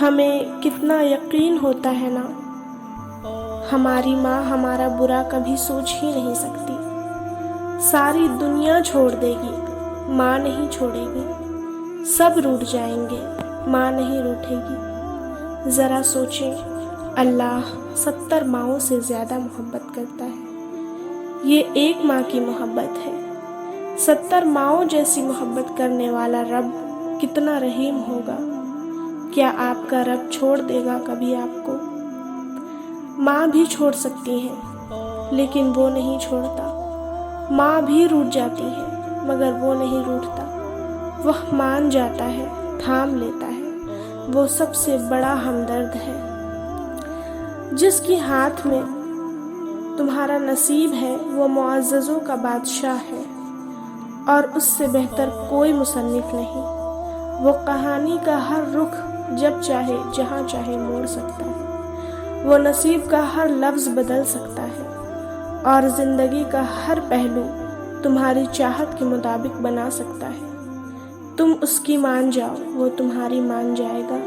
ہمیں کتنا یقین ہوتا ہے نا، ہماری ماں ہمارا برا کبھی سوچ ہی نہیں سکتی۔ ساری دنیا چھوڑ دے گی، ماں نہیں چھوڑے گی۔ سب روٹھ جائیں گے، ماں نہیں روٹھے گی۔ ذرا سوچیں، اللہ 70 ماؤں سے زیادہ محبت کرتا ہے۔ یہ ایک ماں کی محبت ہے۔ 70 ماؤں جیسی محبت کرنے والا رب کتنا رحیم ہوگا۔ کیا آپ کا رب چھوڑ دے گا کبھی آپ کو؟ ماں بھی چھوڑ سکتی ہے لیکن وہ نہیں چھوڑتا۔ ماں بھی روٹھ جاتی ہے مگر وہ نہیں روٹھتا۔ وہ مان جاتا ہے، تھام لیتا ہے۔ وہ سب سے بڑا ہمدرد ہے۔ جس کی ہاتھ میں تمہارا نصیب ہے وہ معززوں کا بادشاہ ہے، اور اس سے بہتر کوئی مصنف نہیں۔ وہ کہانی کا ہر رخ جب چاہے جہاں چاہے موڑ سکتا ہے۔ وہ نصیب کا ہر لفظ بدل سکتا ہے، اور زندگی کا ہر پہلو تمہاری چاہت کے مطابق بنا سکتا ہے۔ تم اس کی مان جاؤ، وہ تمہاری مان جائے گا۔